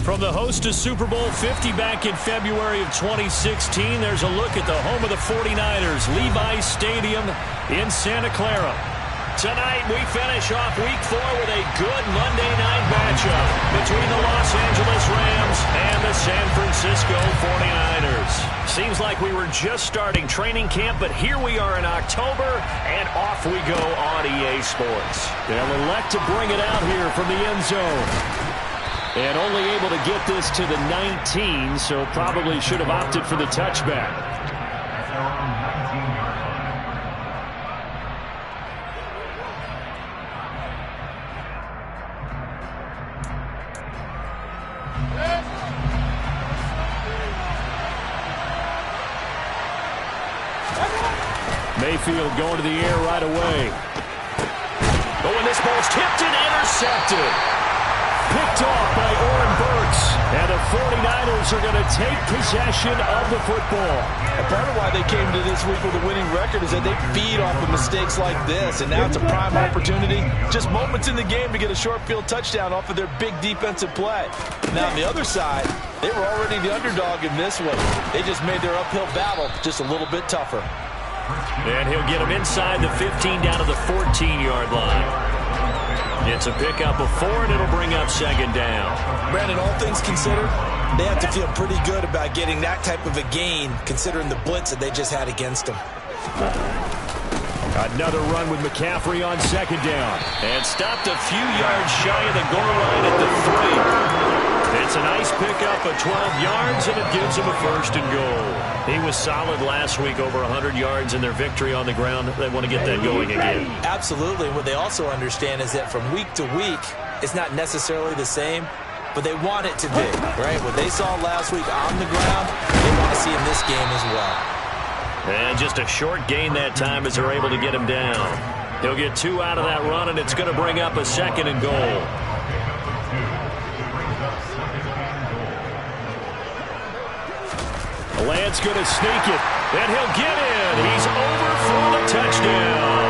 From the host to Super Bowl 50 back in February of 2016, there's a look at the home of the 49ers, Levi's Stadium in Santa Clara. Tonight, we finish off Week 4 with a good Monday night matchup between the Los Angeles Rams and the San Francisco 49ers. Seems like we were just starting training camp, but here we are in October, and off we go on EA Sports. They'll elect to bring it out here from the end zone. And only able to get this to the 19, so probably should have opted for the touchback. Mayfield going to the air right away. Oh, and this ball's tipped and intercepted. Picked off by Oren Burks, and the 49ers are going to take possession of the football. And part of why they came to this week with a winning record is that they feed off of mistakes like this, and now it's a prime opportunity. Just moments in the game to get a short field touchdown off of their big defensive play. Now on the other side, they were already the underdog in this one. They just made their uphill battle just a little bit tougher. And he'll get them inside the 15 down to the 14-yard line. It's a pickup of 4, and it'll bring up second down. Brandon, all things considered, they have to feel pretty good about getting that type of a gain, considering the blitz that they just had against them. Another run with McCaffrey on second down. And stopped a few yards shy of the goal line at the 3. It's a nice pickup of 12 yards, and it gives him a first and goal. He was solid last week, over 100 yards in their victory on the ground. They want to get that going again. Absolutely. What they also understand is that from week to week, it's not necessarily the same, but they want it to be, right? What they saw last week on the ground, they want to see in this game as well. And just a short gain that time as they're able to get him down. He'll get 2 out of that run, and it's going to bring up a second and goal. Lance going to sneak it, and he'll get in. He's over for the touchdown.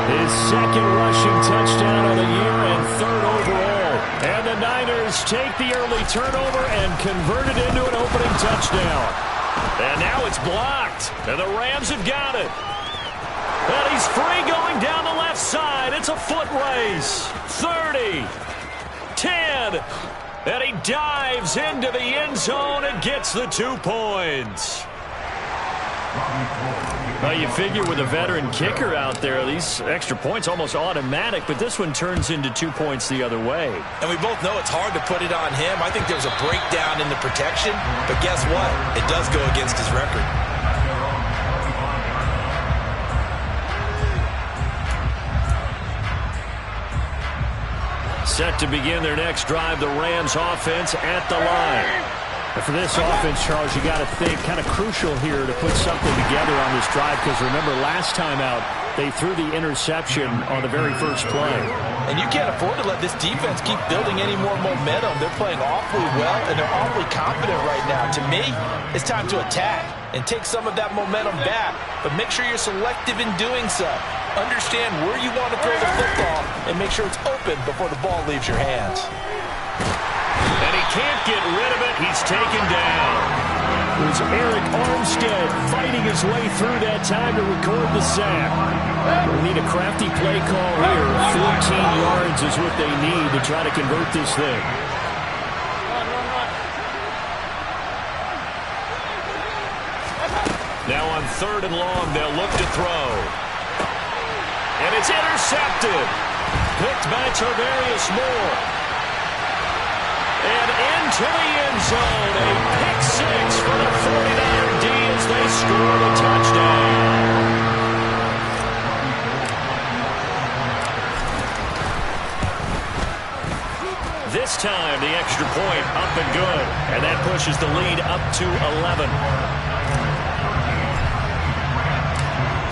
His second rushing touchdown of the year and 3rd overall. And the Niners take the early turnover and convert it into an opening touchdown. And now it's blocked, and the Rams have got it. And he's free going down the left side. It's a foot race. 30, 10. And he dives into the end zone and gets the 2 points. Well, you figure with a veteran kicker out there, these extra points almost automatic, but this one turns into 2 points the other way. And we both know it's hard to put it on him. I think there's a breakdown in the protection, but guess what? It does go against his record. Set to begin their next drive, the Rams offense at the line. And for this offense, Charles, you got to think kind of crucial here to put something together on this drive, because remember last time out, they threw the interception on the very first play. And you can't afford to let this defense keep building any more momentum. They're playing awfully well, and they're awfully confident right now. To me, it's time to attack and take some of that momentum back, but make sure you're selective in doing so. Understand where you want to throw the football and make sure it's open before the ball leaves your hands. And he can't get rid of it. He's taken down. It was Eric Armstead fighting his way through that time to record the sack. We need a crafty play call here. 14 yards is what they need to try to convert this thing. Now on 3rd and long, they'll look to throw. And it's intercepted. Picked by Tarvarius Moore. And into the end zone. A pick 6 for the 49er D as they score the touchdown. This time, the extra point up and good. And that pushes the lead up to 11.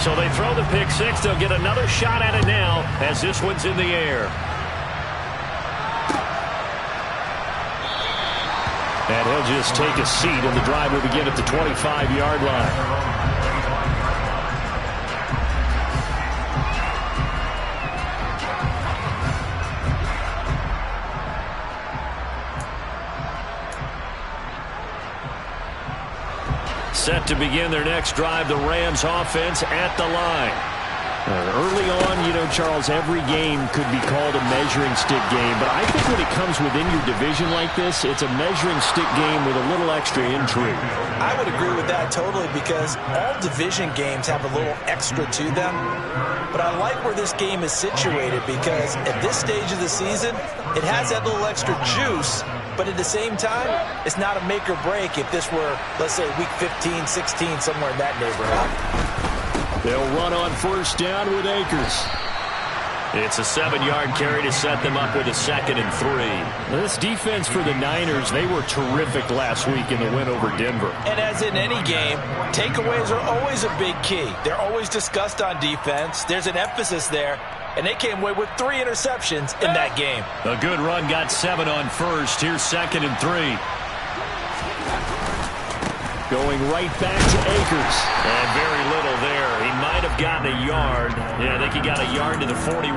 So they throw the pick 6. They'll get another shot at it now as this one's in the air. And he'll just take a seat, and the drive will begin at the 25-yard line. Set to begin their next drive, the Rams offense at the line. Early on, Charles, every game could be called a measuring stick game, but I think when it comes within your division like this, it's a measuring stick game with a little extra intrigue. I would agree with that totally, because all division games have a little extra to them. But I like where this game is situated, because at this stage of the season, it has that little extra juice, but at the same time, it's not a make or break if this were, let's say, week 15, 16, somewhere in that neighborhood. They'll run on first down with Akers. It's a 7-yard carry to set them up with a 2nd and 3. This defense for the Niners, they were terrific last week in the win over Denver. And as in any game, takeaways are always a big key. They're always discussed on defense. There's an emphasis there, and they came away with 3 interceptions in that game. A good run got 7 on first. Here's 2nd and 3. Going right back to Akers. And very little there. He might have gotten a yard. Yeah, I think he got a yard to the 41.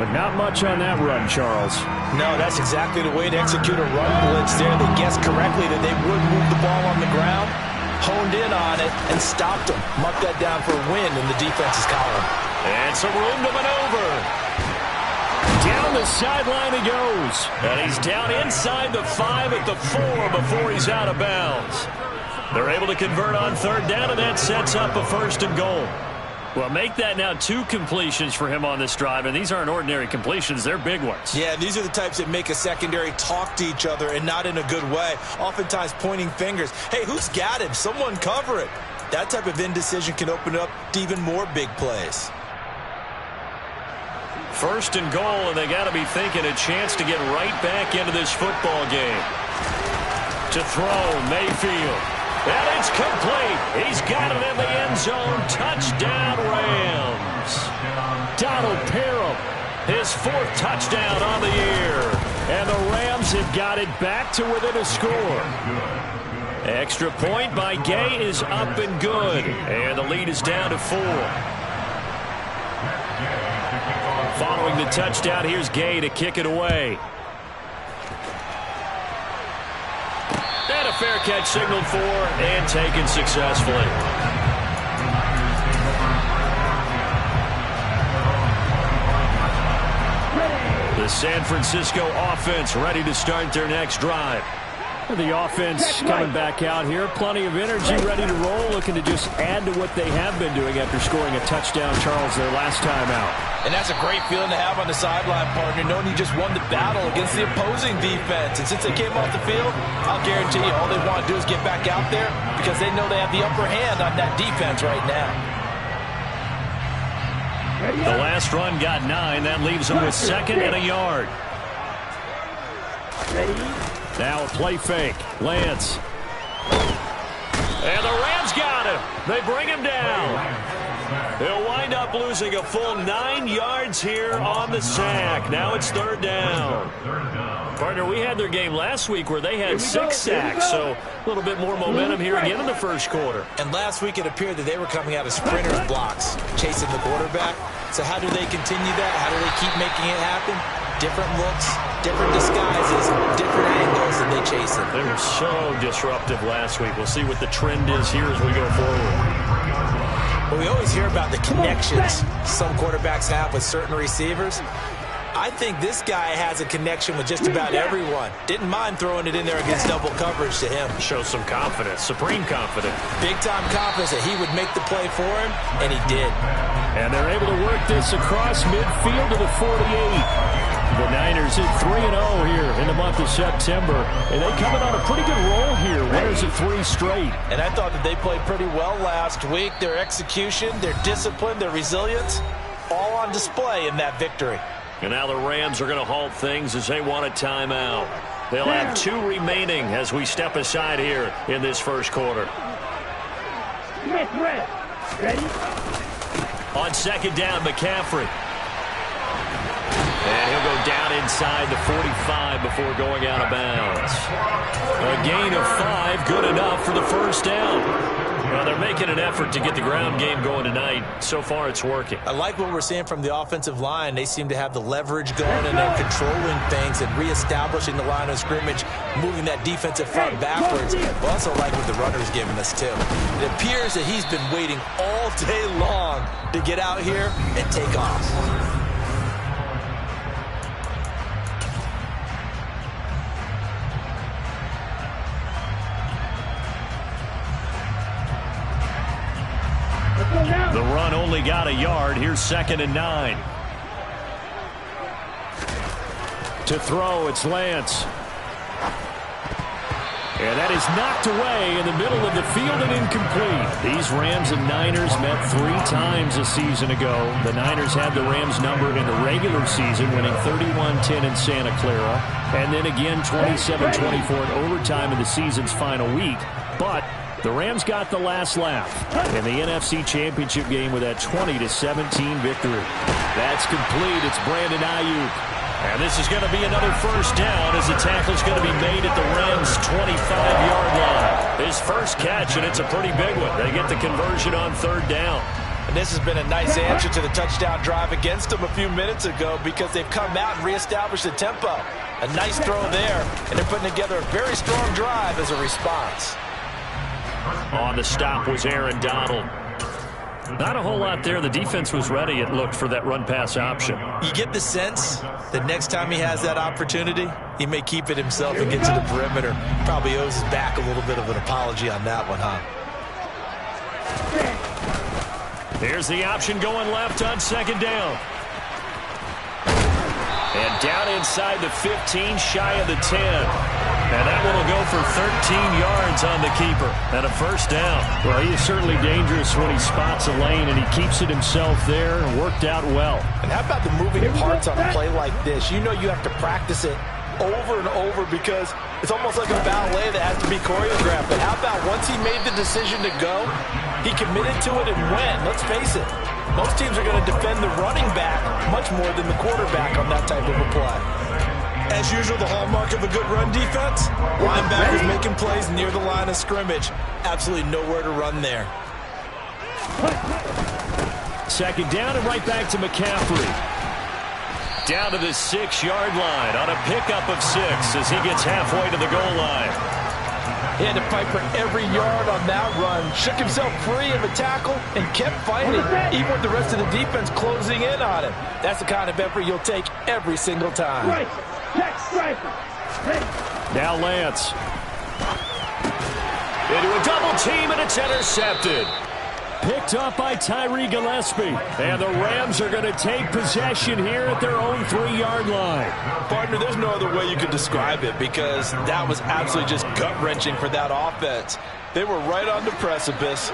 But not much on that run, Charles. No, that's exactly the way to execute a run blitz there. They guessed correctly that they would move the ball on the ground, honed in on it, and stopped them. Marked that down for a win in the defense's column. And some room to maneuver. Down the sideline he goes. And he's down inside the 5 at the 4 before he's out of bounds. They're able to convert on 3rd down, and that sets up a 1st and goal. Well, make that now 2 completions for him on this drive, and these aren't ordinary completions. They're big ones. Yeah, these are the types that make a secondary talk to each other, and not in a good way. Oftentimes pointing fingers. Hey, who's got him? Someone cover it. That type of indecision can open up to even more big plays. 1st and goal, and they got to be thinking a chance to get right back into this football game. To throw, Mayfield. And it's complete. He's got it in the end zone. Touchdown, Rams. Donald Parham, his 4th touchdown on the year. And the Rams have got it back to within a score. Extra point by Gay is up and good. And the lead is down to 4. Following the touchdown, here's Gay to kick it away. And a fair catch signaled for and taken successfully. The San Francisco offense ready to start their next drive. The offense coming back out here. Plenty of energy, ready to roll, looking to just add to what they have been doing after scoring a touchdown, Charles, their last time out. And that's a great feeling to have on the sideline, partner, knowing you just won the battle against the opposing defense. And since they came off the field, I'll guarantee you all they want to do is get back out there, because they know they have the upper hand on that defense right now. The last run got 9. That leaves them with 2nd and a yard. Now a play fake. Lance. And the Rams got him. They bring him down. They'll wind up losing a full 9 yards here on the sack. Now it's 3rd down. Partner, we had their game last week where they had 6 sacks, so a little bit more momentum here again in the first quarter. And last week it appeared that they were coming out of sprinter's blocks, chasing the quarterback. So how do they continue that? How do they keep making it happen? Different looks, different disguises, different angles that they chase it. They were so disruptive last week. We'll see what the trend is here as we go forward. Well, we always hear about the connections some quarterbacks have with certain receivers. I think this guy has a connection with just about everyone. Didn't mind throwing it in there against double coverage to him. Shows some confidence, supreme confidence. Big-time confidence that he would make the play for him, and he did. And they're able to work this across midfield to the 48. The Niners at 3-0 here in the month of September. And they coming on a pretty good roll here. Winners of 3 straight. And I thought that they played pretty well last week. Their execution, their discipline, their resilience, all on display in that victory. And now the Rams are going to halt things as they want a timeout. They'll have 2 remaining as we step aside here in this first quarter. Ready? On 2nd down, McCaffrey. And he'll go down inside the 45 before going out of bounds. A gain of 5, good enough for the first down. Well, they're making an effort to get the ground game going tonight. So far, it's working. I like what we're seeing from the offensive line. They seem to have the leverage going, and they're controlling things and reestablishing the line of scrimmage, moving that defensive front backwards. I also like what the runner's giving us, too. It appears that he's been waiting all day long to get out here and take off. The run only got a yard. Here's 2nd and 9. To throw, it's Lance. And that is knocked away in the middle of the field and incomplete. These Rams and Niners met 3 times a season ago. The Niners had the Rams number in the regular season, winning 31-10 in Santa Clara. And then again 27-24 in overtime in the season's final week. But the Rams got the last laugh in the NFC Championship game with that 20-17 victory. That's complete. It's Brandon Ayuk. And this is going to be another first down as the tackle's going to be made at the Rams' 25-yard line. His first catch, and it's a pretty big one. They get the conversion on 3rd down. And this has been a nice answer to the touchdown drive against them a few minutes ago because they've come out and reestablished the tempo. A nice throw there, and they're putting together a very strong drive as a response. On the stop was Aaron Donald. Not a whole lot there. The defense was ready, it looked, for that run-pass option. You get the sense that next time he has that opportunity, he may keep it himself and get to the perimeter. Probably owes his back a little bit of an apology on that one, huh? Here's the option going left on 2nd down. And down inside the 15, shy of the 10. And that one will go for 13 yards on the keeper and a first down. Well, he is certainly dangerous when he spots a lane, and he keeps it himself there and worked out well. And how about the moving parts on a play like this? You know you have to practice it over and over because it's almost like a ballet that has to be choreographed. But how about once he made the decision to go, he committed to it and went. Let's face it, most teams are going to defend the running back much more than the quarterback on that type of a play. As usual, the hallmark of a good run defense, linebackers making plays near the line of scrimmage. Absolutely nowhere to run there. 2nd down and right back to McCaffrey. Down to the 6-yard line on a pickup of 6 as he gets halfway to the goal line. He had to fight for every yard on that run. Shook himself free of a tackle and kept fighting, even with the rest of the defense closing in on him. That's the kind of effort you'll take every single time. Now Lance. Into a double team, and it's intercepted. Picked up by Tyree Gillespie. And the Rams are going to take possession here at their own 3-yard line. Partner, there's no other way you could describe it because that was absolutely just gut-wrenching for that offense. They were right on the precipice.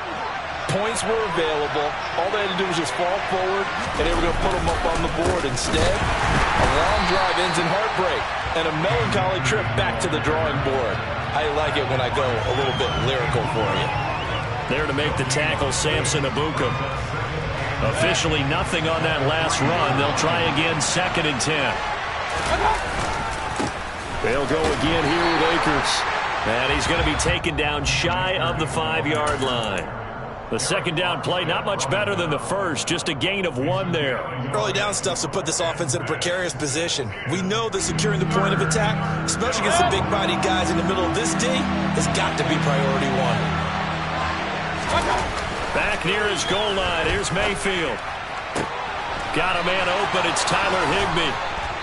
Points were available. All they had to do was just fall forward, and they were going to put them up on the board. Instead, a long drive ends in heartbreak and a melancholy trip back to the drawing board. I like it when I go a little bit lyrical for you. There to make the tackle, Samson Ebukam. Officially nothing on that last run. They'll try again, 2nd and 10. They'll go again here with Akers. And he's going to be taken down shy of the 5-yard line. The 2nd down play, not much better than the first, just a gain of 1 there. Early down stuff's to put this offense in a precarious position. We know that securing the point of attack, especially against the big-bodied guys in the middle of this D, has got to be priority 1. Back near his goal line. Here's Mayfield. Got a man open. It's Tyler Higbee.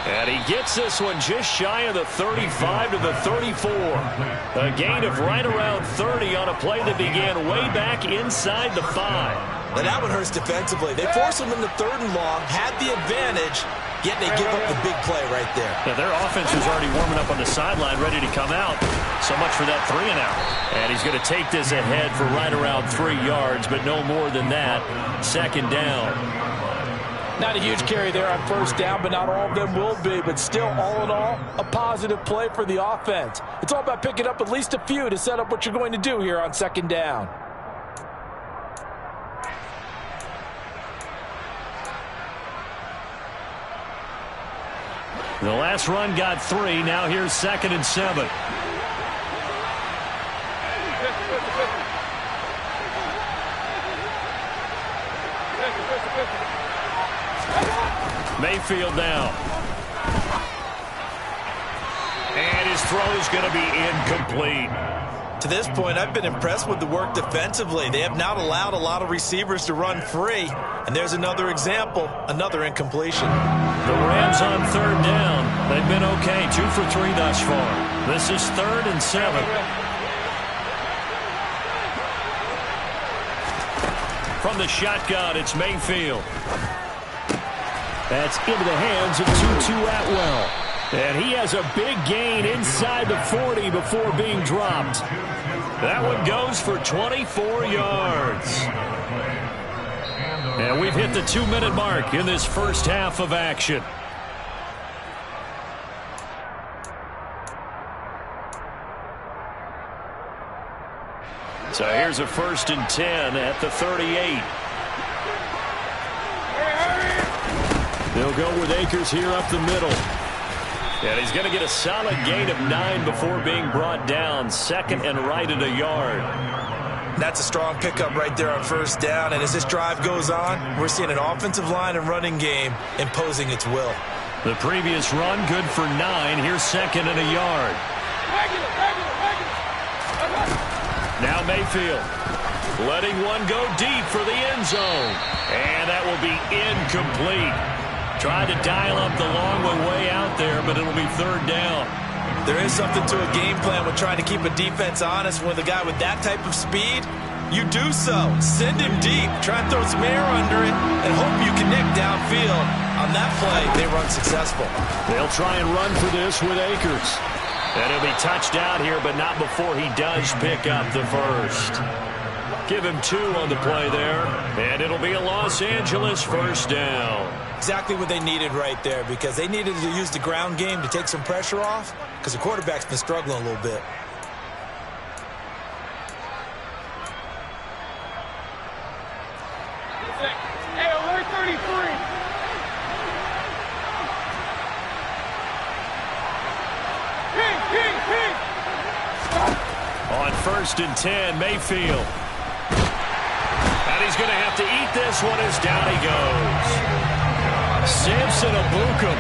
And he gets this one just shy of the 35 to the 34. A gain of right around 30 on a play that began way back inside the 5. And that one hurts defensively. They forced him into 3rd and long, had the advantage, yet they give up the big play right there. Yeah, their offense was already warming up on the sideline, ready to come out. So much for that 3-and-out. And he's going to take this ahead for right around 3 yards, but no more than that. 2nd down. Not a huge carry there on 1st down, but not all of them will be. But still, all in all, a positive play for the offense. It's all about picking up at least a few to set up what you're going to do here on 2nd down. The last run got 3. Now here's 2nd and 7. Mayfield now. And his throw is going to be incomplete. To this point, I've been impressed with the work defensively. They have not allowed a lot of receivers to run free. And there's another example, another incompletion. The Rams on third down. They've been okay, 2 for 3 thus far. This is 3rd and 7. From the shotgun, it's Mayfield. That's into the hands of Tutu Atwell. And he has a big gain inside the 40 before being dropped. That one goes for 24 yards. And we've hit the 2-minute mark in this first half of action. So here's a 1st and 10 at the 38. They'll go with Akers here up the middle. And he's going to get a solid gain of 9 before being brought down. 2nd and right at a yard. That's a strong pickup right there on 1st down. And as this drive goes on, we're seeing an offensive line and running game imposing its will. The previous run good for 9. Here's 2nd and a yard. Now Mayfield letting one go deep for the end zone. And that will be incomplete. Tried to dial up the long one way out there, but it'll be 3rd down. There is something to a game plan with trying to keep a defense honest. With a guy with that type of speed, you do so. Send him deep. Try and throw some air under it and hope you connect downfield. On that play, they run successful. They'll try and run for this with Akers. And he'll be touched out here, but not before he does pick up the 1st. Give him 2 on the play there, and it'll be a Los Angeles 1st down. Exactly what they needed right there, because they needed to use the ground game to take some pressure off, because the quarterback's been struggling a little bit. Hey, alert 33. Ping. On 1st and 10, Mayfield. And he's going to have to eat this one as down he goes. Samson Ebukam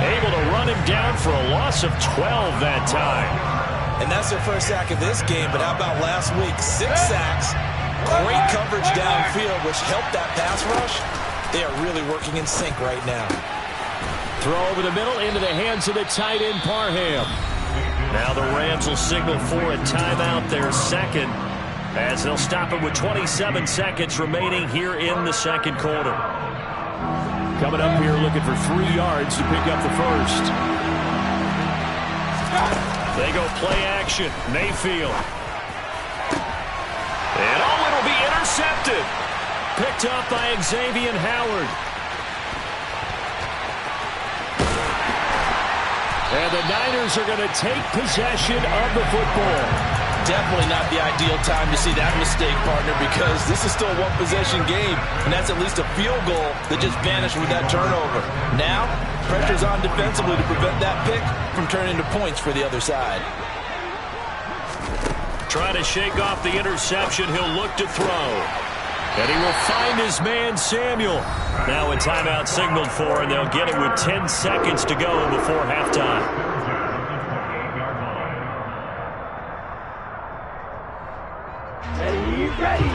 able to run him down for a loss of 12 that time. And that's their first sack of this game, but how about last week? 6 sacks, great coverage downfield, which helped that pass rush. They are really working in sync right now. Throw over the middle into the hands of the tight end, Parham. Now the Rams will signal for a timeout, their 2nd, as they'll stop it with 27 seconds remaining here in the 2nd quarter. Coming up here looking for 3 yards to pick up the 1st. They go play action. Mayfield. And it'll be intercepted. Picked up by Xavier Howard. And the Niners are going to take possession of the football. Definitely not the ideal time to see that mistake, partner, because this is still a one-possession game, and that's at least a field goal that just vanished with that turnover. Now, pressure's on defensively to prevent that pick from turning into points for the other side. Trying to shake off the interception, he'll look to throw. And he will find his man, Samuel. Now a timeout signaled for, and they'll get it with 10 seconds to go before halftime. Ready.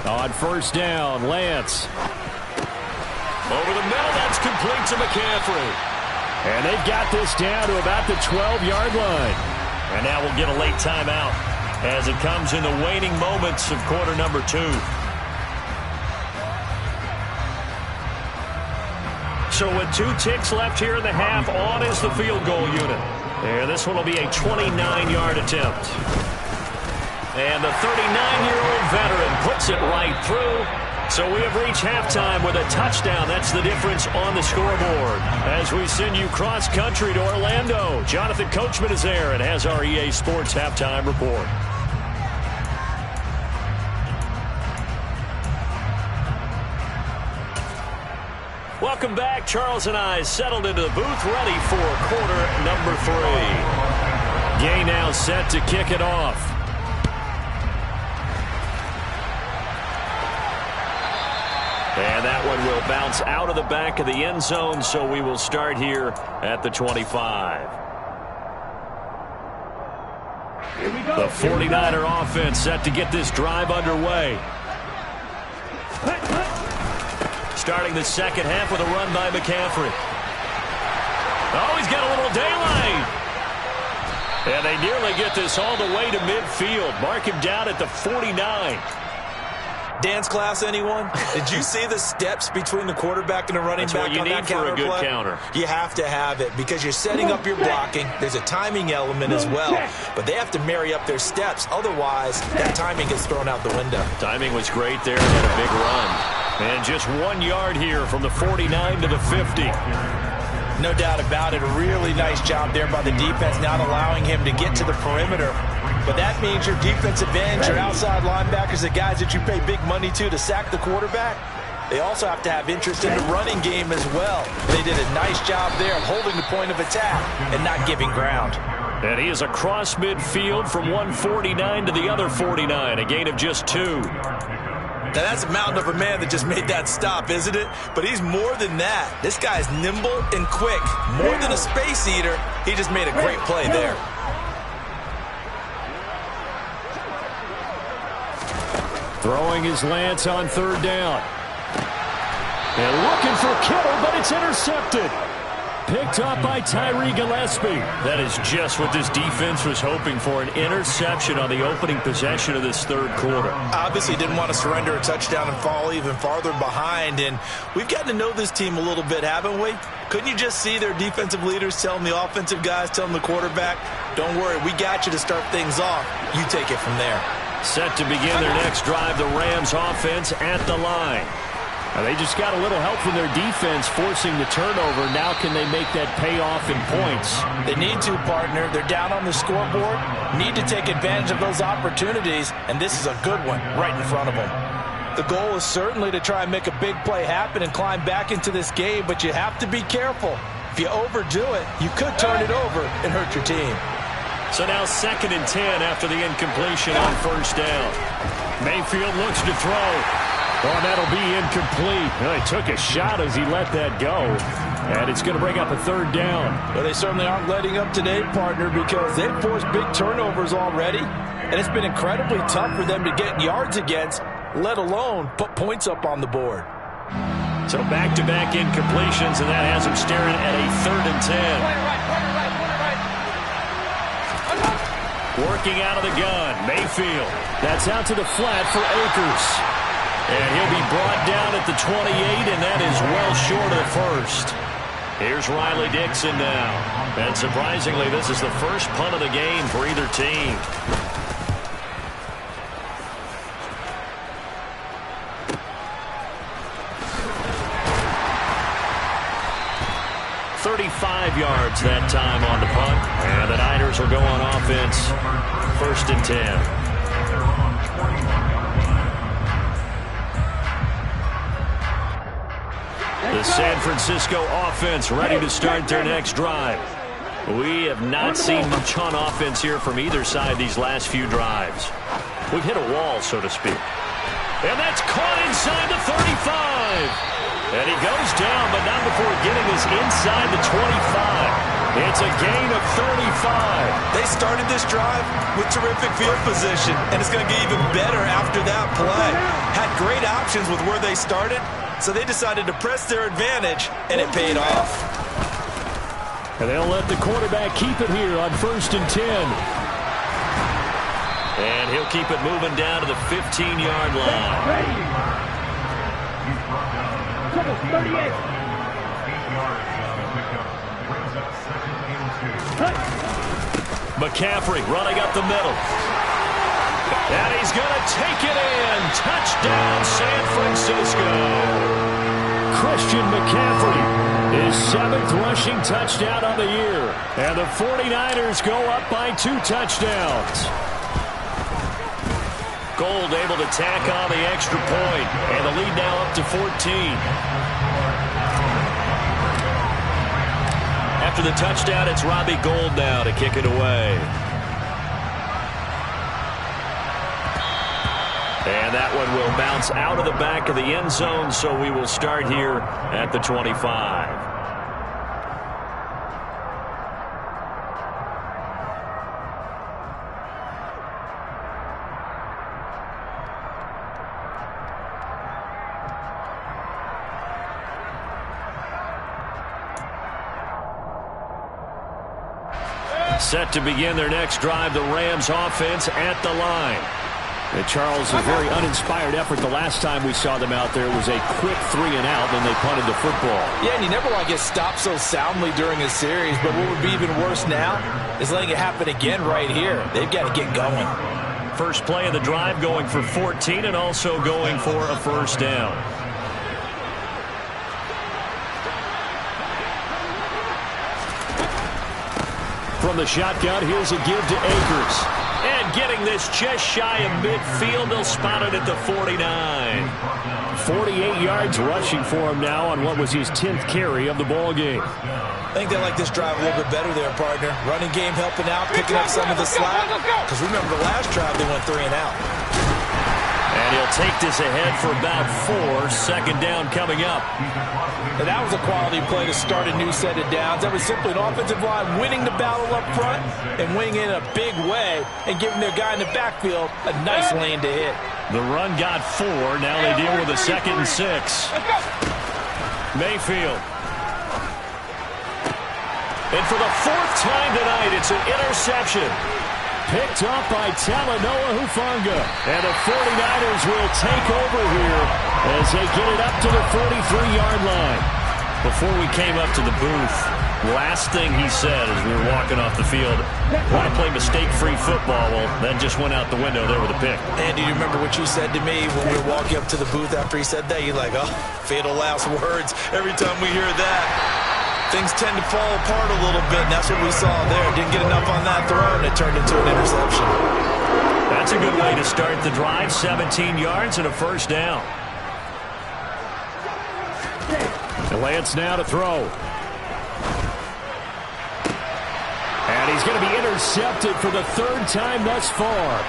On 1st down, Lance. Over the middle, that's complete to McCaffrey. And they've got this down to about the 12-yard line. And now we'll get a late timeout as it comes in the waning moments of quarter number 2. So with 2 ticks left here in the half, on is the field goal unit. And this one will be a 29-yard attempt. And the 39-year-old veteran puts it right through. So we have reached halftime with a touchdown. That's the difference on the scoreboard. As we send you cross-country to Orlando, Jonathan Coachman is there and has our EA Sports halftime report. Welcome back. Charles and I settled into the booth, ready for quarter number 3. Gay now set to kick it off. And that one will bounce out of the back of the end zone, so we will start here at the 25. The 49er offense set to get this drive underway. Starting the second half with a run by McCaffrey. Oh, he's got a little daylight. And they nearly get this all the way to midfield. Mark him down at the 49. Dance class, anyone? Did you see the steps between the quarterback and the running back on that counter play? That's what you need for a good counter. You have to have it because you're setting up your blocking. There's a timing element as well, but they have to marry up their steps. Otherwise, that timing gets thrown out the window. Timing was great there. Had a big run. And just 1 yard here from the 49 to the 50. No doubt about it. A really nice job there by the defense, not allowing him to get to the perimeter. But that means your defensive ends, your outside linebackers, the guys that you pay big money to sack the quarterback, they also have to have interest in the running game as well. They did a nice job there of holding the point of attack and not giving ground. And he is across midfield from 149 to the other 49, a gain of just 2. Now, that's a mountain of a man that just made that stop, isn't it? But he's more than that. This guy's nimble and quick. More than a space eater, he just made a great play there. Throwing his lance on third down. And looking for Kittle, but it's intercepted. Picked up by Tyree Gillespie. That is just what this defense was hoping for, an interception on the opening possession of this third quarter. Obviously didn't want to surrender a touchdown and fall even farther behind, and we've gotten to know this team a little bit, haven't we? Couldn't you just see their defensive leaders telling the offensive guys, telling the quarterback, don't worry, we got you to start things off. You take it from there. Set to begin their next drive, the Rams offense at the line. Now they just got a little help from their defense forcing the turnover. Now can they make that pay off in points? They need to, partner. They're down on the scoreboard. Need to take advantage of those opportunities, and this is a good one right in front of them. The goal is certainly to try and make a big play happen and climb back into this game, but you have to be careful. If you overdo it, you could turn it over and hurt your team. So now 2nd and 10 after the incompletion on first down. Mayfield looks to throw. Oh, that'll be incomplete. Well, he took a shot as he let that go. And it's going to bring up a third down. Well, they certainly aren't letting up today, partner, because they've forced big turnovers already. And it's been incredibly tough for them to get yards against, let alone put points up on the board. So back-to-back incompletions, and that has them staring at a 3rd and 10. Working out of the gun, Mayfield. That's out to the flat for Akers. And he'll be brought down at the 28, and that is well short of the first. Here's Riley Dixon now. And surprisingly, this is the first punt of the game for either team. "35 yards that time on the punt. And the Niners will go on offense, 1st and 10. The San Francisco offense ready to start their next drive. We have not seen much on offense here from either side these last few drives. We've hit a wall, so to speak. And that's caught inside the 35. And he goes down, but not before getting us inside the 25. It's a gain of 35. They started this drive with terrific field position, and it's going to get even better after that play. Had great options with where they started, so they decided to press their advantage, and it paid off. And they'll let the quarterback keep it here on 1st and 10. And he'll keep it moving down to the 15-yard line. 38. McCaffrey running up the middle. And he's going to take it in. Touchdown, San Francisco. Christian McCaffrey, his 7th rushing touchdown of the year. And the 49ers go up by 2 touchdowns. Gold able to tack on the extra point. And the lead now up to 14. After the touchdown, it's Robbie Gould now to kick it away. And that one will bounce out of the back of the end zone, so we will start here at the 25. Set to begin their next drive, the Rams offense at the line. And Charles, a very uninspired effort the last time we saw them out there was a quick 3-and-out, then they punted the football. Yeah, and you never want to get stopped so soundly during a series, but what would be even worse now is letting it happen again right here. They've got to get going. First play of the drive going for 14 and also going for a first down. From the shotgun, here's a give to Akers. And getting this just shy of midfield, they'll spot it at the 49. 48 yards rushing for him now on what was his 10th carry of the ball game. I think they like this drive a little bit better there, partner. Running game helping out, picking up some of the slack. Because remember the last drive, they went 3-and-out. And he'll take this ahead for about 4. Second down coming up. And that was a quality play to start a new set of downs. That was simply an offensive line winning the battle up front and winning it in a big way and giving their guy in the backfield a nice lane to hit. The run got 4. Now they deal with a 2nd and 6. Mayfield. And for the 4th time tonight, it's an interception. Picked up by Talanoa Hufanga. And the 49ers will take over here as they get it up to the 43-yard line. Before we came up to the booth, last thing he said as we were walking off the field, want to play mistake-free football. Well, that just went out the window there with a pick. And do you remember what you said to me when we were walking up to the booth after he said that? You're like, oh, fatal last words. Every time we hear that, things tend to fall apart a little bit, and that's what we saw there. Didn't get enough on that throw, and it turned into an interception. That's a good way to start the drive. 17 yards and a first down. And Lance now to throw. And he's going to be intercepted for the 3rd time thus far.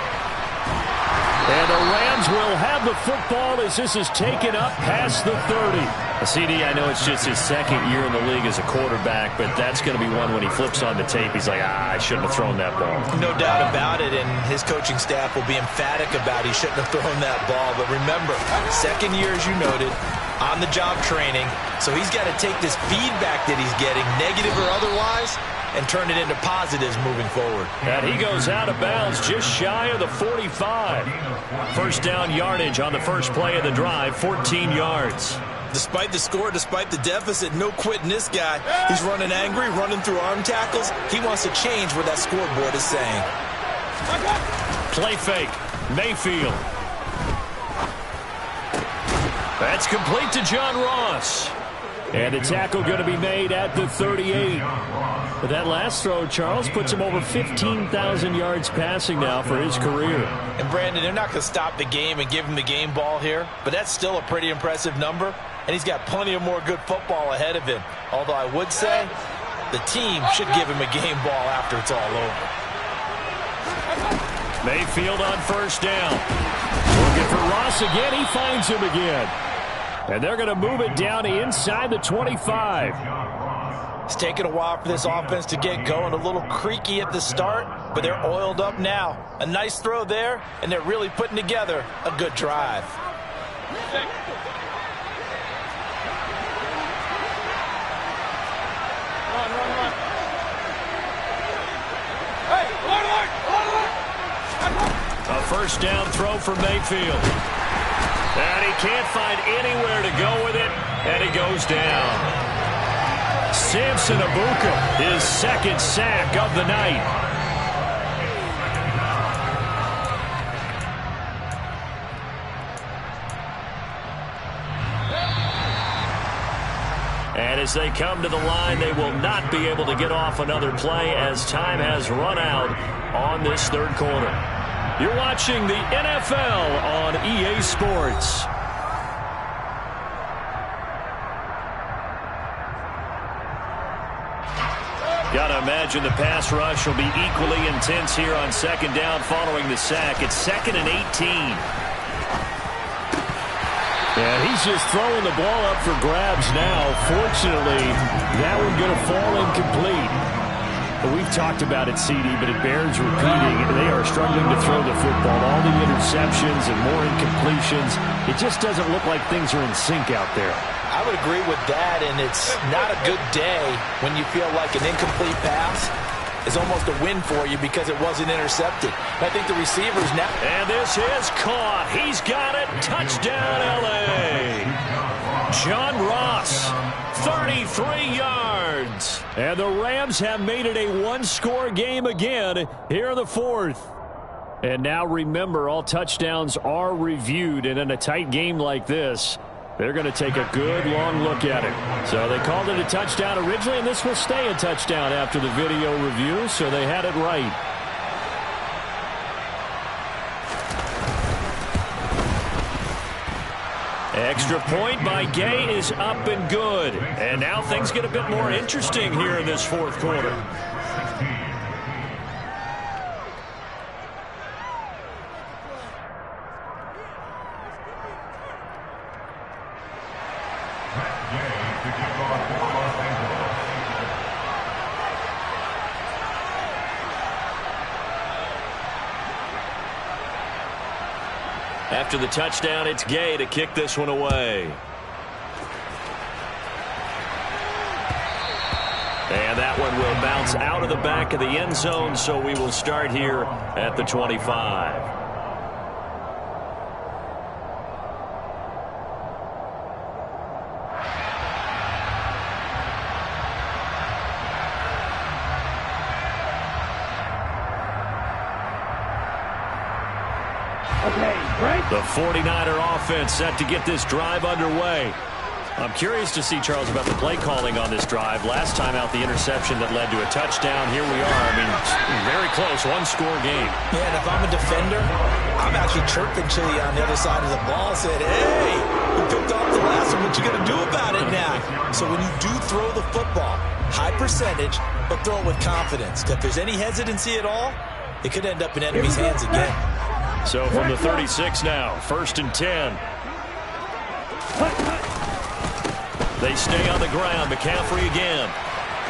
And the Rams will have the football as this is taken up past the 30. CD, I know it's just his 2nd year in the league as a quarterback, but that's going to be one when he flips on the tape. He's like, I shouldn't have thrown that ball. No doubt about it, and his coaching staff will be emphatic about he shouldn't have thrown that ball. But remember, 2nd year, as you noted, on-the-job training. So he's got to take this feedback that he's getting, negative or otherwise, and turn it into positives moving forward. And he goes out of bounds just shy of the 45. First down yardage on the first play of the drive, 14 yards. Despite the score, despite the deficit, no quitting this guy. He's running angry, running through arm tackles. He wants to change what that scoreboard is saying. Play fake. Mayfield. That's complete to John Ross. And the tackle going to be made at the 38. But that last throw, Charles, puts him over 15,000 yards passing now for his career. And Brandon, they're not going to stop the game and give him the game ball here, but that's still a pretty impressive number, and he's got plenty of more good football ahead of him. Although I would say the team should give him a game ball after it's all over. Mayfield on first down. Looking for Ross again. He finds him again. And they're going to move it down inside the 25. It's taken a while for this offense to get going. A little creaky at the start, but they're oiled up now. A nice throw there, and they're really putting together a good drive. A first down throw for Mayfield. And he can't find anywhere to go with it, and he goes down. Samson Abuka, his 2nd sack of the night. And as they come to the line, they will not be able to get off another play as time has run out on this 3rd quarter. You're watching the NFL on EA Sports. Gotta imagine the pass rush will be equally intense here on 2nd down following the sack. It's 2nd and 18. And he's just throwing the ball up for grabs now. Fortunately, that one going to fall incomplete. But we've talked about it, CD, but it bears repeating. They are struggling to throw the football. All the interceptions and more incompletions. It just doesn't look like things are in sync out there. I would agree with that, and it's not a good day when you feel like an incomplete pass is almost a win for you because it wasn't intercepted. I think the receivers now... And this is caught. He's got it. Touchdown, L.A. John Ross, 33 yards. And the Rams have made it a one-score game again here in the fourth. And now remember, all touchdowns are reviewed, and in a tight game like this, they're going to take a good long look at it. So they called it a touchdown originally, and this will stay a touchdown after the video review, so they had it right. Extra point by Gay is up and good. And now things get a bit more interesting here in this fourth quarter. After the touchdown, it's Gay to kick this one away. And that one will bounce out of the back of the end zone, so we will start here at the 25. The 49er offense set to get this drive underway. I'm curious to see, Charles, about the play calling on this drive. Last time out, the interception that led to a touchdown. Here we are. I mean, very close, one-score game. Yeah, and if I'm a defender, I'm actually chirping Chili on the other side of the ball, saying, hey, you picked off the last one. What you going to do about it now? So when you do throw the football, high percentage, but throw it with confidence. If there's any hesitancy at all, it could end up in enemy's hands again. So from the 36 now, 1st and 10. They stay on the ground. McCaffrey again.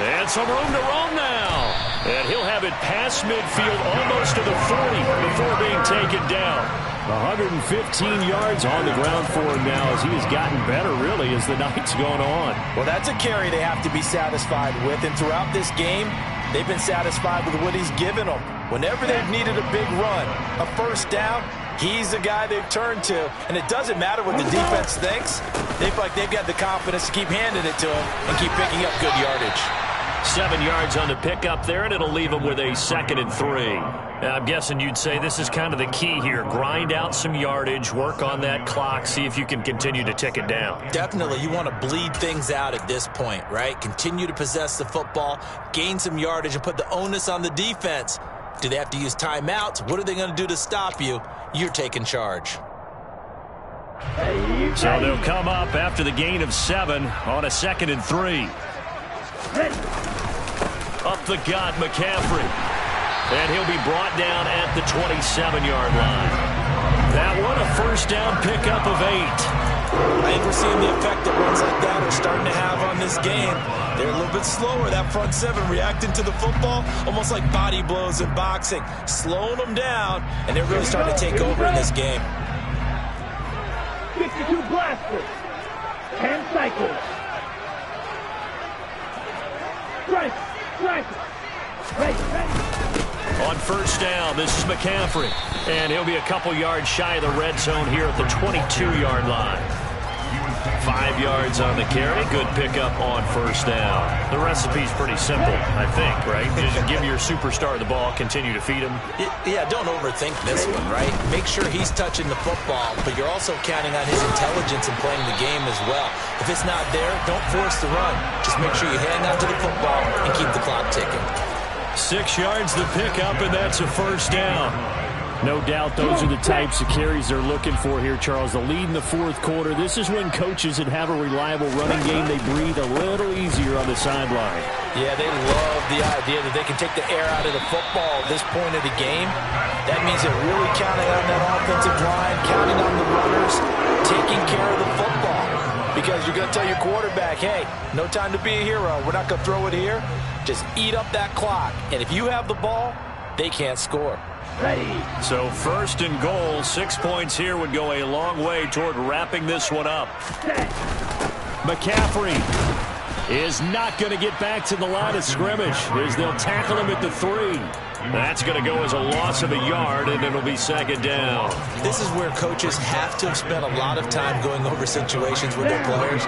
And some room to roam now. And he'll have it past midfield almost to the 40 before being taken down. 115 yards on the ground for him now as he has gotten better, really, as the night's gone on. Well, that's a carry they have to be satisfied with. And throughout this game, they've been satisfied with what he's given them. Whenever they've needed a big run, a first down, he's the guy they've turned to. And it doesn't matter what the defense thinks. They feel like they've got the confidence to keep handing it to him and keep picking up good yardage. 7 yards on the pickup there, and it'll leave him with a 2nd and 3. Now, I'm guessing you'd say this is kind of the key here. Grind out some yardage, work on that clock, see if you can continue to tick it down. Definitely. You want to bleed things out at this point, right? Continue to possess the football, gain some yardage, and put the onus on the defense. Do they have to use timeouts? What are they going to do to stop you? You're taking charge. So they'll come up after the gain of 7 on a 2nd and 3. Up the gut, McCaffrey. And he'll be brought down at the 27-yard line. That one, a first down pickup of 8. I think we're seeing the effect that runs like that are starting to have on this game. They're a little bit slower, that front 7, reacting to the football, almost like body blows in boxing, slowing them down, and they're really starting to take over in this game. 52 blasters, 10 cycles. Right. On first down, this is McCaffrey. And he'll be a couple yards shy of the red zone here at the 22-yard line. 5 yards on the carry. Good pickup on first down. The recipe's pretty simple, I think, right? Just give your superstar the ball, continue to feed him. Yeah, don't overthink this one, right? Make sure he's touching the football, but you're also counting on his intelligence in playing the game as well. If it's not there, don't force the run. Just make sure you hang on to the football and keep the clock ticking. 6 yards the pickup, and that's a first down. No doubt those are the types of carries they're looking for here, Charles. The lead in the fourth quarter. This is when coaches that have a reliable running game, they breathe a little easier on the sideline. Yeah, they love the idea that they can take the air out of the football at this point of the game. That means they're really counting on that offensive line, counting on the runners, taking care of the football. Because you're going to tell your quarterback, hey, no time to be a hero. We're not going to throw it here. Just eat up that clock. And if you have the ball, they can't score. Ready. So 1st and goal, 6 points here would go a long way toward wrapping this one up. Set. McCaffrey is not going to get back to the line of scrimmage as they'll tackle him at the 3. That's going to go as a loss of a yard, and it'll be 2nd down. This is where coaches have to have spent a lot of time going over situations with their players,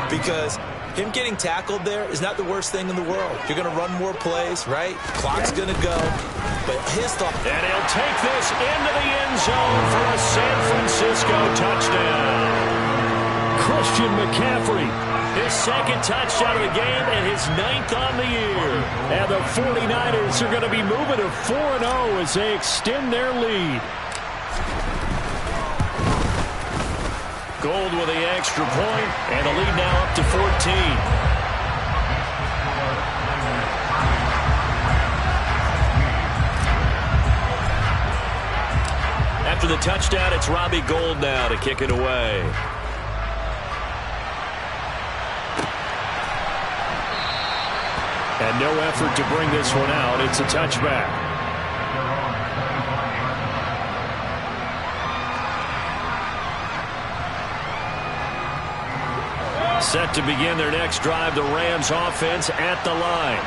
because him getting tackled there is not the worst thing in the world. You're going to run more plays, right? Clock's going to go. But his thought... And he'll take this into the end zone for a San Francisco touchdown. Christian McCaffrey, his 2nd touchdown of the game and his 9th on the year. And the 49ers are going to be moving to 4-0 as they extend their lead. Gold with the extra point, and the lead now up to 14. After the touchdown, it's Robbie Gould now to kick it away. And no effort to bring this one out. It's a touchback. Set to begin their next drive, the Rams offense at the line.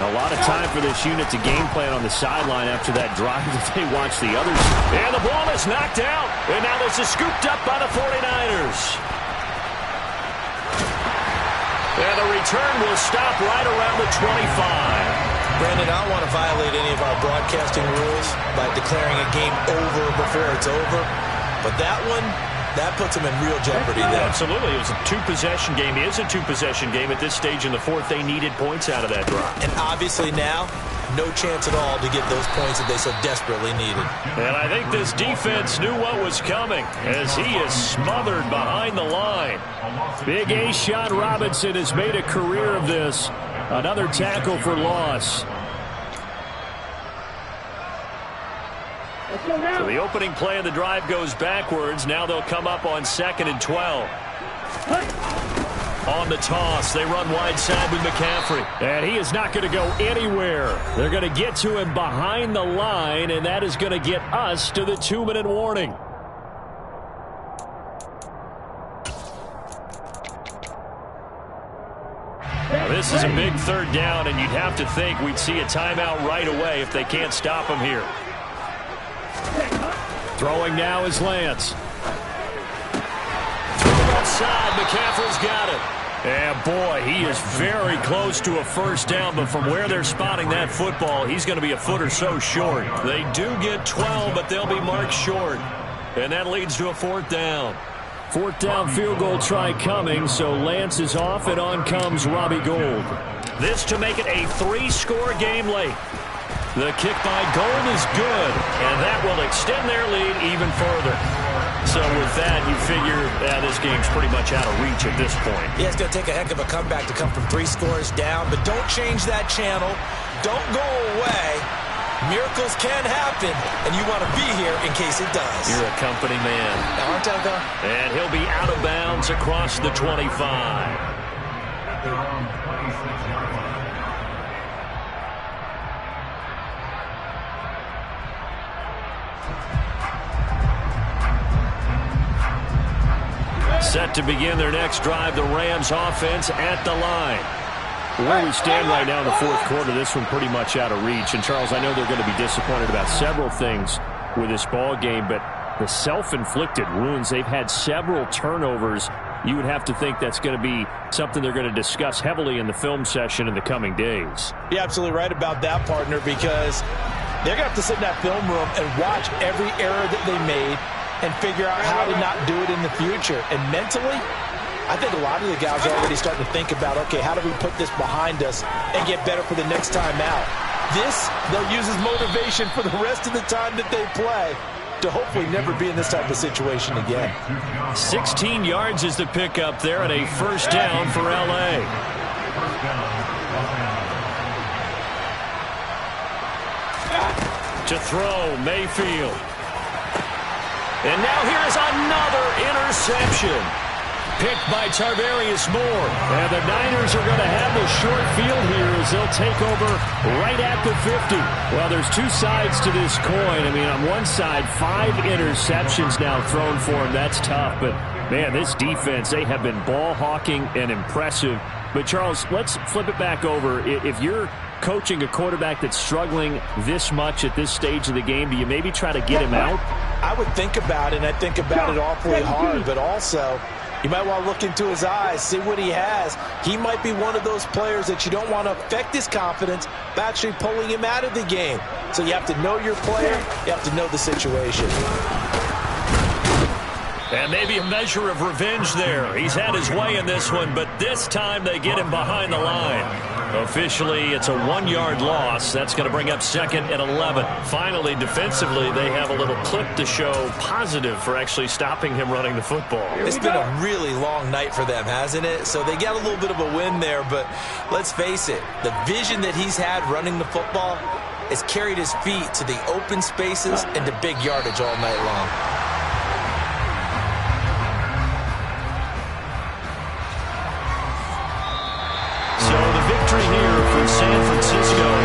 A lot of time for this unit to game plan on the sideline after that drive that they watch the others. And the ball is knocked out. And now this is scooped up by the 49ers. And the return will stop right around the 25. Brandon, I don't want to violate any of our broadcasting rules by declaring a game over before it's over. But that one, that puts them in real jeopardy there. Absolutely. It was a 2-possession game. It is a 2-possession game. At this stage in the 4th, they needed points out of that drive. And obviously now, no chance at all to get those points that they so desperately needed. And I think this defense knew what was coming as he is smothered behind the line. Big A'Shawn Robinson has made a career of this. Another tackle for loss. So the opening play of the drive goes backwards. Now they'll come up on 2nd and 12. On the toss, they run wide side with McCaffrey. And he is not going to go anywhere. They're going to get to him behind the line, and that is going to get us to the 2-minute warning. Now, this is a big 3rd down, and you'd have to think we'd see a timeout right away if they can't stop him here. Throwing now is Lance. Throw outside. McCaffrey's got it. And boy, he is very close to a 1st down, but from where they're spotting that football, he's going to be a foot or so short. They do get 12, but they'll be marked short. And that leads to a 4th down. 4th down field goal try coming, so Lance is off, and on comes Robbie Gould. This to make it a 3-score game late. The kick by Gould is good, and that will extend their lead even further. So with that, you figure this game's pretty much out of reach at this point. Yeah, it's going to take a heck of a comeback to come from 3 scores down, but don't change that channel. Don't go away. Miracles can happen, and you want to be here in case it does. You're a company man. Aren't I, though? And he'll be out of bounds across the 25. Set to begin their next drive, the Rams offense at the line. Where we stand right now in the 4th quarter, this one pretty much out of reach. And, Charles, I know they're going to be disappointed about several things with this ball game, but the self-inflicted wounds, they've had several turnovers. You would have to think that's going to be something they're going to discuss heavily in the film session in the coming days. You're absolutely right about that, partner, because they're going to have to sit in that film room and watch every error that they made and figure out how to not do it in the future. And mentally, I think a lot of the guys are already starting to think about, okay, how do we put this behind us and get better for the next time out? This, they'll use as motivation for the rest of the time that they play to hopefully never be in this type of situation again. 16 yards is the pickup there and a 1st down for L.A. To throw, Mayfield. And now here is another interception. Picked by Tarvarius Moore. And the Niners are going to have the short field here as they'll take over right at the 50. Well, there's two sides to this coin. I mean, on one side, 5 interceptions now thrown for him. That's tough. But, man, this defense, they have been ball hawking and impressive. But, Charles, let's flip it back over. If you're coaching a quarterback that's struggling this much at this stage of the game, do you maybe try to get him out? I would think about it, and I think about it awfully hard, but also you might want to look into his eyes, see what he has. He might be one of those players that you don't want to affect his confidence by actually pulling him out of the game. So you have to know your player. You have to know the situation. And maybe a measure of revenge there. He's had his way in this one, but this time they get him behind the line. Officially, it's a 1-yard loss. That's going to bring up 2nd and 11. Finally, defensively, they have a little clip to show positive for actually stopping him running the football. It's been a really long night for them, hasn't it? So they got a little bit of a win there, but let's face it, the vision that he's had running the football has carried his feet to the open spaces and to big yardage all night long. So the victory here for San Francisco.